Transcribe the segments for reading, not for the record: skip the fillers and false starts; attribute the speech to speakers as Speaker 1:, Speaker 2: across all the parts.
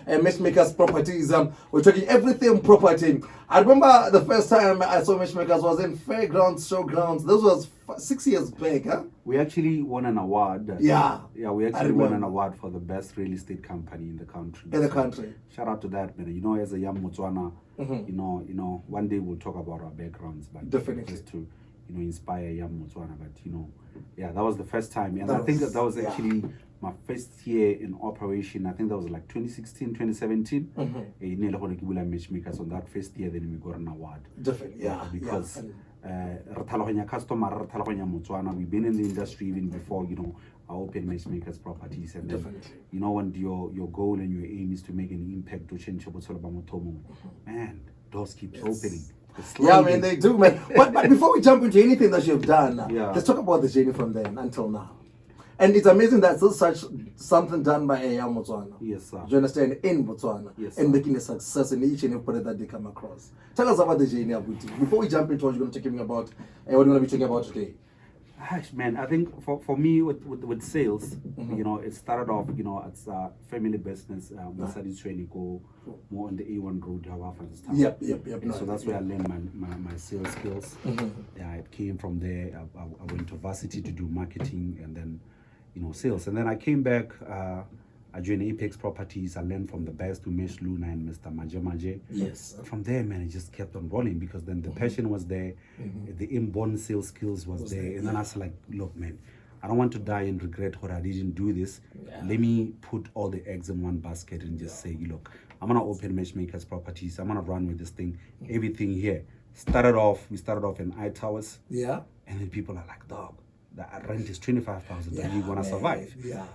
Speaker 1: Matchmakers Properties. We're talking everything property. I remember the first time I saw Matchmakers was in Fairgrounds, Showgrounds. This was 6 years back, huh?
Speaker 2: We actually won an award.
Speaker 1: Yeah.
Speaker 2: Yeah, we actually won an award for the best real estate company in the country. Shout out to that, man. You know, as a young Motswana, you know, one day we'll talk about our backgrounds, but
Speaker 1: definitely
Speaker 2: just to, you know, inspire young Motswana. But you know, yeah, that was the first time, and I think that was actually my first year in operation. I think that was like 2016, 2017. Matchmakers on that first year, then we got an award.
Speaker 1: Definitely,
Speaker 2: because customer, we've been in the industry even before, you know, our open Matchmakers Properties, and then, you know, when your goal and your aim is to make an impact to change man, doors keep opening.
Speaker 1: Yeah, man, they do, man. But before we jump into anything that you've done, let's talk about the journey from then until now. And it's amazing that there's such something done by a young Motswana.
Speaker 2: Yes, sir.
Speaker 1: Do you understand? In Botswana.
Speaker 2: Yes,
Speaker 1: and making a success in each and every product that they come across. Tell us about the journey of it. Before we jump into what you're going to be talking about, and what we're going to be talking about today.
Speaker 2: Man, I think for me with sales, you know, it started off, you know, it's a family business. Motswedi go more on the A1 road.
Speaker 1: Yep.
Speaker 2: So that's where I learned my sales skills. Yeah, it came from there. I went to varsity to do marketing and then, you know, sales. And then I came back. I joined Apex Properties. I learned from the best, Umesh Luna and Mr. Maje.
Speaker 1: Yes.
Speaker 2: From there, man, it just kept on rolling because then the passion was there, the inborn sales skills was there. And then I was like, look, man, I don't want to die and regret what I didn't do this. Let me put all the eggs in one basket and just say, look, I'm going to open Matchmakers Properties. I'm going to run with this thing. Everything here. We started off in I Towers.
Speaker 1: Yeah.
Speaker 2: And then people are like, dog, the rent is 25,000. Are you going to survive?
Speaker 1: Yeah.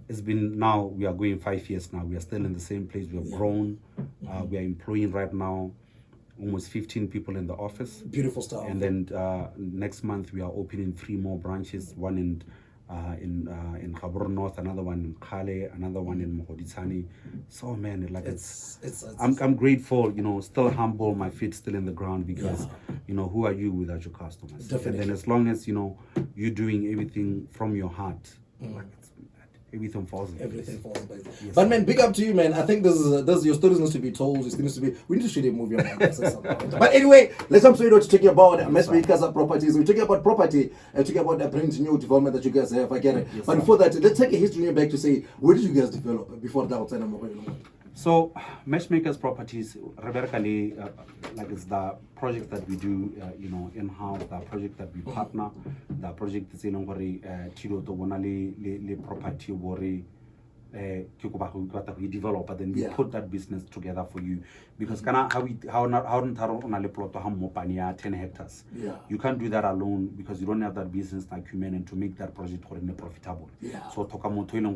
Speaker 2: It's been now, we are going 5 years now. We are still in the same place. We have grown. We are employing right now almost 15 people in the office.
Speaker 1: Beautiful stuff.
Speaker 2: And then next month we are opening 3 more branches. One in Kgale North, another one in Kgale, another one in Motswedi. So man, like I'm grateful. You know, still humble. My feet still in the ground because you know, who are you without your customers?
Speaker 1: Definitely.
Speaker 2: And then as long as you know you're doing everything from your heart. Everything falls in place.
Speaker 1: Yes, but man, big up to you, man. I think this your stories needs to be told. It needs to be. We need to shoot a movie about this or something. But anyway, let's jump straight to talking about Matchmakers Properties. We're talking about property and talking about the brand new development that you guys have. I get it. Yes, but before that, let's take a history back to say, where did you guys develop before that?
Speaker 2: So Matchmakers Properties, Rebecca, like it's the project that we do, you know, in-house, the project that we partner, the project that's in Chido to property we develop, but then we put that business together for you because how 10 hectares. You can't do that alone because you don't have that business acumen and to make that project profitable. So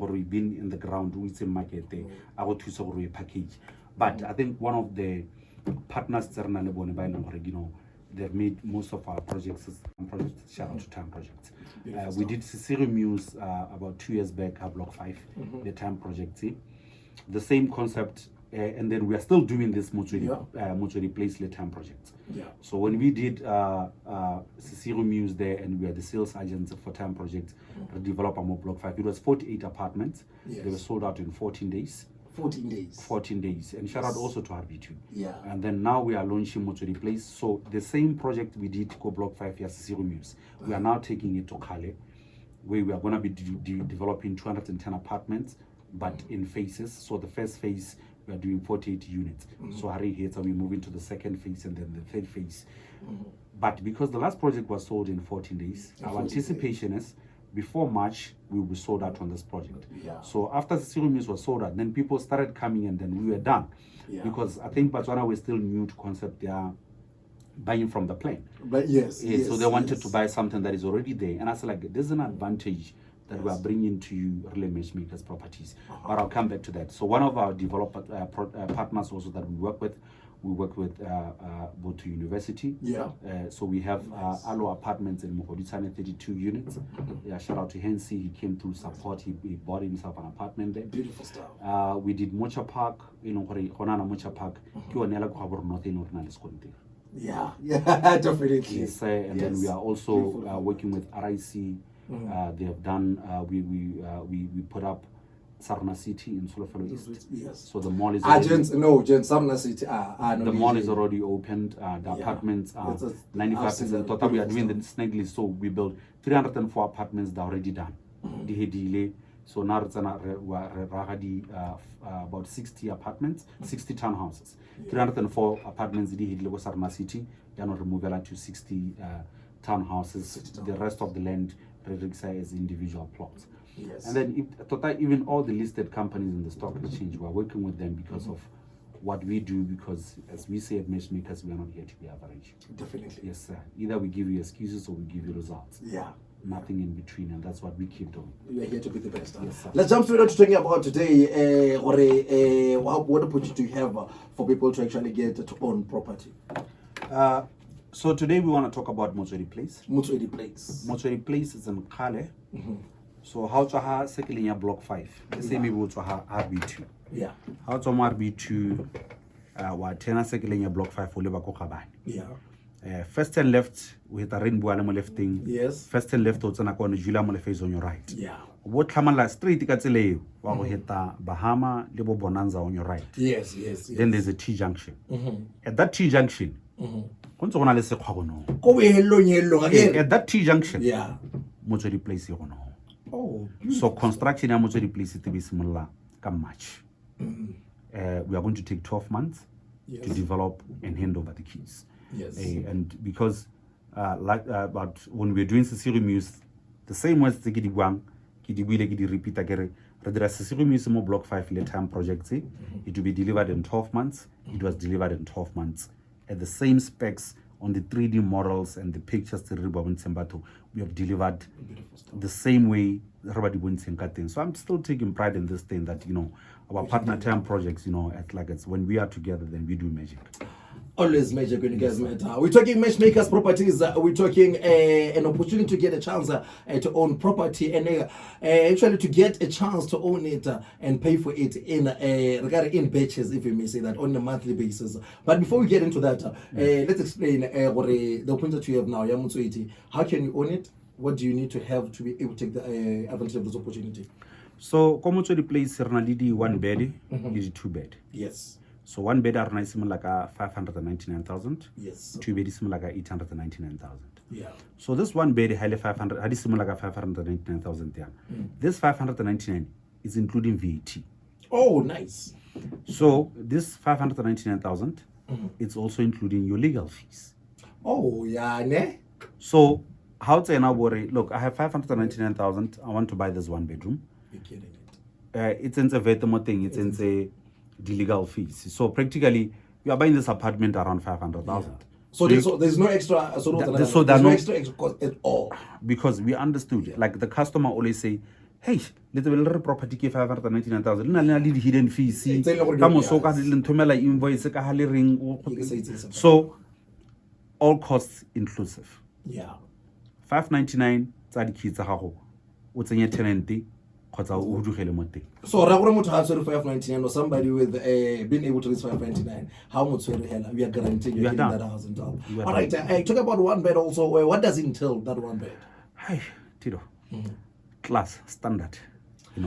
Speaker 2: we've been in the ground, we say market, I go to package. But I think one of the partners, you know, they've made most of our projects. Shout out to Time Projects. We did Sisiri Muse about 2 years back, Block 5, the Time Project. The same concept, and then we are still doing this Motswedi Place Time Project. So when we did Sisiri Muse there, and we are the sales agents for Time Project, the developer Block 5, it was 48 apartments. They were sold out in 14 days. 14 days. And shout out also to RB2. And then now we are launching Motswedi Place. So the same project we did to Block 5 years, Zero Muse. We are now taking it to Kgale, where we are going to be developing 210 apartments, but in phases. So the first phase, we are doing 48 units. So we move into the second phase and then the third phase. But because the last project was sold in 14 days, our anticipation is before March, we will be sold out on this project. So after the Zero Muse was sold out, then people started coming and then we were done. Because I think Botswana was still new to concept. They are buying from the plane.
Speaker 1: But
Speaker 2: so they wanted to buy something that is already there. And I said, like, there's an advantage that we are bringing to you, really Matchmakers Properties. But I'll come back to that. So one of our developer partners also that we work with Botu University. So we have Alo Apartments in Motswedi, 32 units. Shout out to Hensi. He came through support. He bought himself an apartment there.
Speaker 1: Beautiful stuff.
Speaker 2: We did Mocha Park, you know, Honana Mocha Park.
Speaker 1: Yeah, definitely.
Speaker 2: Yes, and then we are also working with RIC. They have done. We put up Sarna City in Solofelo East.
Speaker 1: Yes.
Speaker 2: So the mall is
Speaker 1: Gents, Sarna City.
Speaker 2: The mall is already opened. The apartments are 95%. Total we are doing the snagly, so we built 304 apartments that are already done. So now it's about 60 apartments, 60 townhouses, 304 apartments in the Sarna City. They are not removable to 60 townhouses. The rest of the land is individual plots.
Speaker 1: Yes.
Speaker 2: And then even all the listed companies in the stock exchange, we are working with them because of what we do, because as we say at Matchmakers, we are not here to be average.
Speaker 1: Definitely.
Speaker 2: Yes, sir. Either we give you excuses or we give you results.
Speaker 1: Yeah.
Speaker 2: Nothing in between, and that's what we keep doing.
Speaker 1: We are here to be the best.
Speaker 2: Yes, sir.
Speaker 1: Let's jump straight on to talking about today. What approach do you have for people to actually get to own property?
Speaker 2: So today we want to talk about Motswedi Place.
Speaker 1: Motswedi Place.
Speaker 2: Motswedi Place is in Kgale. So how to have second block 5. Let's say maybe we have RB2.
Speaker 1: Yeah.
Speaker 2: How to RB2 what 10 second block 5 for Kgale.
Speaker 1: Yeah.
Speaker 2: First and left with a rainbow animal lefting.
Speaker 1: Yes.
Speaker 2: First and left what's on Julia Molefinyana on your right.
Speaker 1: Yeah.
Speaker 2: What Kamala street Katsile, Waheta, Bahama, Lebo Bonanza on your right.
Speaker 1: Yes.
Speaker 2: Then there's a T junction. At that T junction, at that T junction,
Speaker 1: yeah.
Speaker 2: Motswedi Place you know.
Speaker 1: Oh.
Speaker 2: So construction in Motswedi Place to be similar come much. We are going to take 12 months to develop and hand over the keys.
Speaker 1: Yes.
Speaker 2: And because but when we're doing Sisiri Muse, the same way as the Gidigwang, Kidibile repeat again, rather Sisiri Muse more block 5 late time project, it will be delivered in 12 months. It was delivered in 12 months. At the same specs on the 3D models and the pictures to Ribabun Sembato, we have delivered the same way everybody wins in cutting. So I'm still taking pride in this thing that, our partner time projects, it's when we are together, then we do magic.
Speaker 1: Always magic when you guys matter. We're talking Matchmakers properties. We're talking an opportunity to get a chance to own property and actually to get a chance to own it and pay for it in batches, if you may say that, on a monthly basis. But before we get into that, let's explain the opportunity that you have now. Motswedi, how can you own it? What do you need to have to be able to take the advantage of this opportunity?
Speaker 2: So, Motswedi Place, Ronalidi 1 bed, is 2 bed.
Speaker 1: Yes.
Speaker 2: So 1 bed are nice like 599,000.
Speaker 1: Yes.
Speaker 2: 2 bed is like 899,000.
Speaker 1: Yeah.
Speaker 2: So this 1 bed highly 500. Had is like 599,000 there. This 599 is including VAT.
Speaker 1: Oh, nice.
Speaker 2: So this 599,000, it's also including your legal fees.
Speaker 1: Oh yeah, ne?
Speaker 2: So how to now worry? Look, I have 599,000. I want to buy this 1 bedroom.
Speaker 1: You're kidding it.
Speaker 2: It's in a vetmo thing. It's in a the legal fees. So practically, you are buying this apartment around 500,000.
Speaker 1: Yeah. So there's no extra. There's no extra cost at all.
Speaker 2: Because we understood, like the customer always say, hey, little property 599,000. No hidden fees. So all costs inclusive.
Speaker 1: Yeah.
Speaker 2: 599. What's in your tenant? So
Speaker 1: Raguramut has 599 or somebody with being able to reach 599. How much we are guaranteeing you're getting that house and all. All right, talk about 1 bed also. What does it entail, that 1 bed?
Speaker 2: Hi, Tito. Class, standard.
Speaker 1: For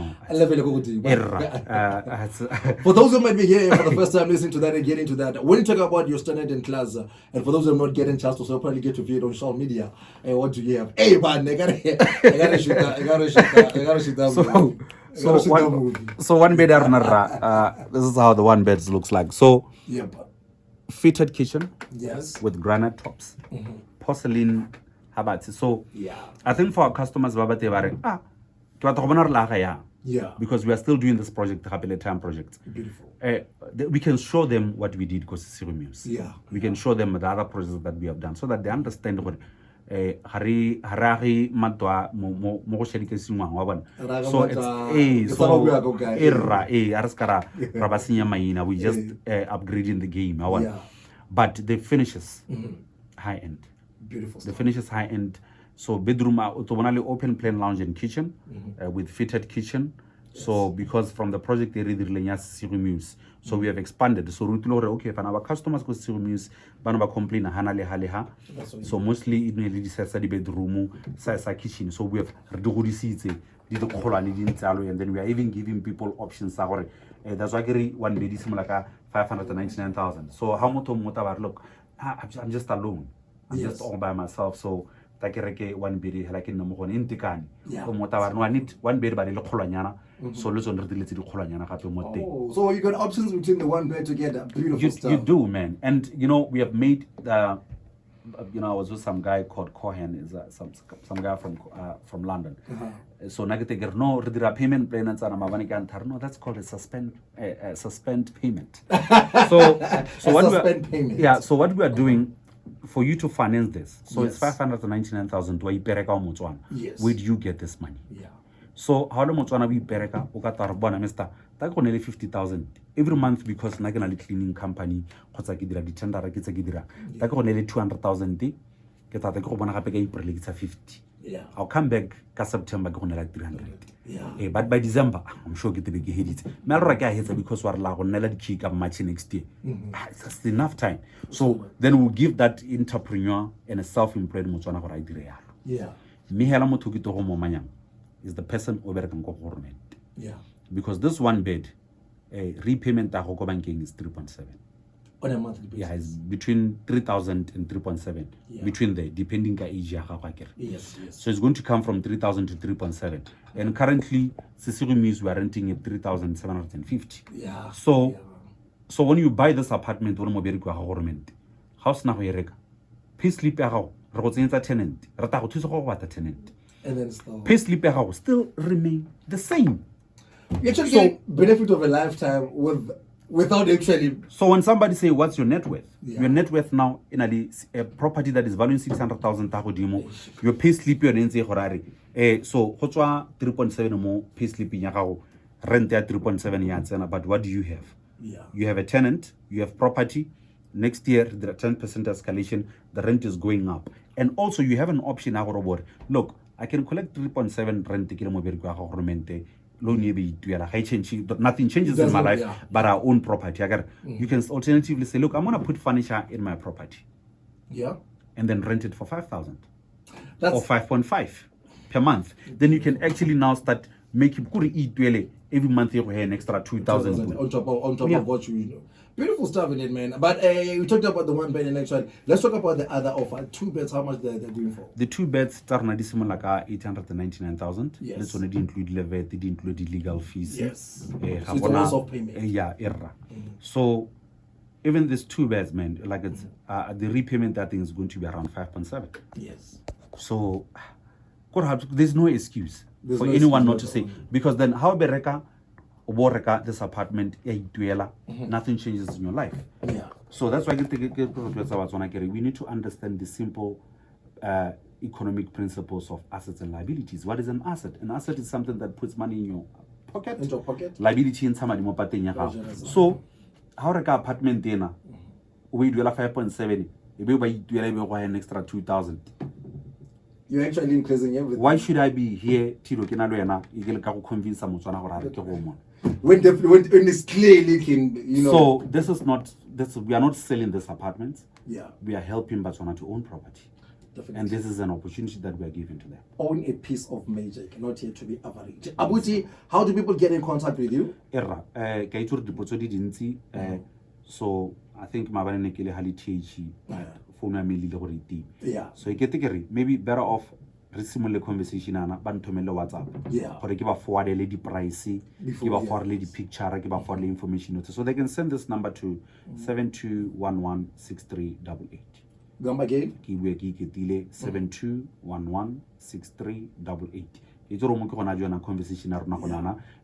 Speaker 1: those who might be here for the first time listening to that and getting to that, when you talk about your standard in class, and for those who are not getting a chance to so probably get to view it on social media, what do you have? Hey man, I gotta shoot that.
Speaker 2: So 1 bed this is how the 1 bed looks like. So fitted kitchen,
Speaker 1: yes,
Speaker 2: with granite tops, porcelain habats. So I think for our customers,
Speaker 1: yeah,
Speaker 2: because we are still doing this project, the Happy Time project.
Speaker 1: Beautiful.
Speaker 2: We can show them what we did because it's serious.
Speaker 1: Yeah.
Speaker 2: We can show them the other projects that we have done so that they understand what so we just upgrading the game. But the finishes high end.
Speaker 1: Beautiful.
Speaker 2: The finishes high end. So bedroom, open plan lounge and kitchen with fitted kitchen. Yes. So because from the project they really serious. So we have expanded. So okay, if our customers go serious, banaba complain so mostly it really says the bedroom, size kitchen. So we have reduced and then we are even giving people options. That's why one lady similar 599,000. So how much look, I'm just alone. I'm just all by myself. So one bid like in Intikani. No, I need one bed by the Lokolanyana. So let's on the
Speaker 1: so you got options between the one bed together. Beautiful stuff.
Speaker 2: You do, man. And we have made the I was with some guy called Kgale, is some guy from London. So nagete no payment plan no, that's called a suspend payment. So
Speaker 1: suspend payment.
Speaker 2: Yeah, so what we are doing for you to finance this, so it's 599,000
Speaker 1: yes.
Speaker 2: Where do you get this money?
Speaker 1: Yeah.
Speaker 2: So how long we pereka ukatarbona mister that go nearly 50,000 every month because na gena le cleaning company khotsa ke dira di tender ke tsa ke dira that go nearly 200,000 ke tata ke go bona gape ka April ke tsa 50.
Speaker 1: Yeah.
Speaker 2: I'll come back ka September ke go nela 300.
Speaker 1: Yeah.
Speaker 2: But by December I'm sure ke tebe ke heditse melora ke a hetsa because wa la go nela di key ka March next year. It's enough time. So then we'll give that entrepreneur and a self-employed motswana go ra dire yalo.
Speaker 1: Yeah.
Speaker 2: Me hela motho ke to go momanyang is the person over the government.
Speaker 1: Yeah.
Speaker 2: Because this one bed, repayment go banking is 3.7.
Speaker 1: On a monthly basis.
Speaker 2: Yeah, it's between 3,000 and 3.7.
Speaker 1: Yeah.
Speaker 2: Between there, depending on age.
Speaker 1: Yes.
Speaker 2: So it's going to come from 3,000 to 3.7. And currently, Sisiri means we are renting at 3,750.
Speaker 1: Yeah.
Speaker 2: So when you buy this apartment, government, house na go pay slip ya gago, re go tsenyetsa tenant, re ta go thusa go bata tenant.
Speaker 1: And then still
Speaker 2: pay slip still remain the same.
Speaker 1: You actually get benefit of a lifetime without actually.
Speaker 2: So when somebody say, "What's your net worth?"
Speaker 1: Yeah.
Speaker 2: Your net worth now in a property that is valuing 600,000 tagodimo, your pay slip your name say horari. So hotswa 3.7 more pay slip in yagago, rent at 3.7 yards. But what do you have?
Speaker 1: Yeah.
Speaker 2: You have a tenant. You have property. Next year, there are 10% escalation. The rent is going up, and also you have an option. Look, I can collect 3.7 rent. Nothing changes in my life, but our own property. You can alternatively say, look, I'm going to put furniture in my property.
Speaker 1: Yeah.
Speaker 2: And then rent it for 5,000 or 5.5 per month. Then you can actually now start making every month you have an extra 2,000
Speaker 1: on top of what you know. Beautiful stuff in it, man. But we talked about the one bed and next one. Let's talk about the other offer. 2 beds, how much they're doing for?
Speaker 2: The 2 beds start like 899,000.
Speaker 1: Yes.
Speaker 2: Let's only include levet, they include the legal fees.
Speaker 1: Yes. So it's a once-off payment.
Speaker 2: Yeah, So even this 2 beds, man, like it's the repayment that thing is going to be around 5.7.
Speaker 1: Yes.
Speaker 2: So there's no excuse for anyone not to say, because then how bereka this apartment, nothing changes in your life.
Speaker 1: Yeah.
Speaker 2: So that's why we need to understand the simple economic principles of assets and liabilities. What is an asset? An asset is something that puts money in your pocket.
Speaker 1: In your pocket.
Speaker 2: Liability in somebody more patenya. So how reka apartment dena? We do 5.7. You an extra 2,000.
Speaker 1: You're actually increasing everything.
Speaker 2: Why should I be here? Convince
Speaker 1: when it's clearly can,
Speaker 2: So this is not we are not selling this apartment.
Speaker 1: Yeah.
Speaker 2: We are helping Botswana to own property.
Speaker 1: Definitely.
Speaker 2: And this is an opportunity that we are giving to them.
Speaker 1: Own a piece of magic, not here to be average. Abuti, how do people get in contact with you?
Speaker 2: So I think my phone
Speaker 1: yeah.
Speaker 2: So you get maybe better off similar conversation WhatsApp.
Speaker 1: Yeah.
Speaker 2: Or give a forward lady price, give a forward lady picture, give a forward information. So they can send this number to 72116388.
Speaker 1: Come again.
Speaker 2: 72116388. It's a room conversation.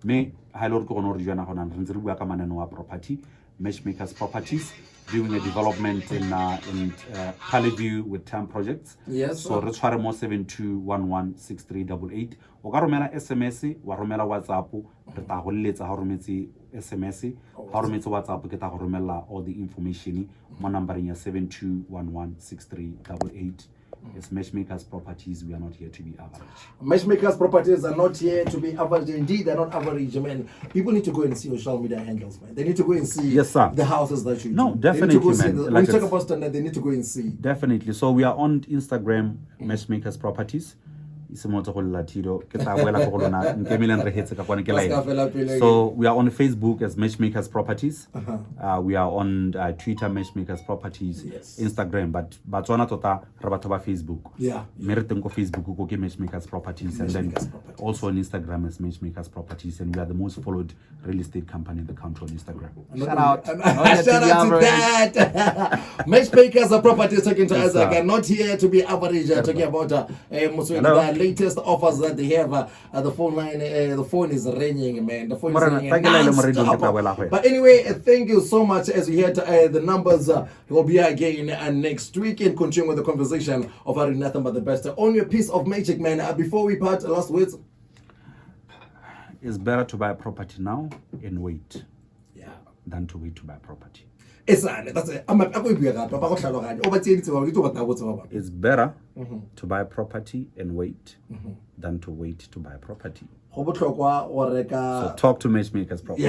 Speaker 2: Me, I lord property, Matchmakers Properties, doing a development in Kgale with 10 projects.
Speaker 1: Yes.
Speaker 2: So let's try more 72116388. Ogaromela SMS, waromela WhatsApp, retaholetsa harometse SMS, harometse WhatsApp ke ta goromela all the information. My number is 72116388. It's Matchmakers Properties. We are not here to be average.
Speaker 1: Matchmakers Properties are not here to be average. Indeed, they're not average, man. People need to go and see your social media handles, man. They need to go and see the houses that you do.
Speaker 2: No, definitely, man.
Speaker 1: When you talk about standard, they need to go and see.
Speaker 2: Definitely. So we are on Instagram, Matchmakers Properties. Isimotso go Latido, ke tla boela go lona, nkemele re hetse ka kwana ke
Speaker 1: Let's go fela
Speaker 2: live.
Speaker 1: pele.
Speaker 2: So we are on Facebook as Matchmakers Properties. We are on Twitter, Matchmakers Properties,
Speaker 1: Yes.
Speaker 2: Instagram, but Batswana tota re batho ba Facebook.
Speaker 1: Yeah.
Speaker 2: Me re teng ko Facebook ko ke Matchmakers Properties, and then
Speaker 1: Matchmakers Properties.
Speaker 2: also on Instagram as Matchmakers Properties, and we are the most followed real estate company in the country on Instagram.
Speaker 3: Shout out.
Speaker 1: Shout out to that. Matchmakers are properties talking to
Speaker 2: Yes,
Speaker 1: Isaac,
Speaker 2: sir.
Speaker 1: and not here to be average. Talking about Motswedi,
Speaker 2: Hello.
Speaker 1: the latest offers that they have. The phone line, the phone is ringing, man. The phone is
Speaker 2: Morena,
Speaker 1: ringing.
Speaker 2: thank you, Lele, Morena,
Speaker 1: non-stop.
Speaker 2: ke tla boela go.
Speaker 1: But anyway, thank you so much. As we heard, the numbers will be here again next week and continue with the conversation of having nothing but the best. On your piece of magic, man. Before we part, last words.
Speaker 2: It's better to buy a property now and wait
Speaker 1: Yeah.
Speaker 2: than to wait to buy property.
Speaker 1: That's it. I'm going to be a rapper.
Speaker 2: It's better to buy property and wait than to wait to buy property. So talk to Matchmakers Property.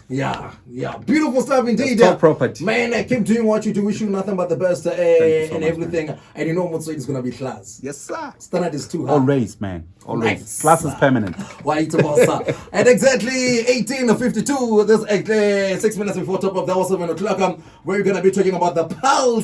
Speaker 1: Yeah. Beautiful stuff indeed.
Speaker 2: Let's talk property.
Speaker 1: Man, keep doing what you do. Wish you nothing but the best
Speaker 2: you so
Speaker 1: and
Speaker 2: much,
Speaker 1: everything. And you know Motswedi is going to be class.
Speaker 2: Yes, sir.
Speaker 1: Standard is too high.
Speaker 2: Always, man. Always.
Speaker 1: Nice.
Speaker 2: Class is permanent.
Speaker 1: Why it's about at exactly 18:52, this 6 minutes before top of the hour 7 o'clock, we're going to be talking about the pulse.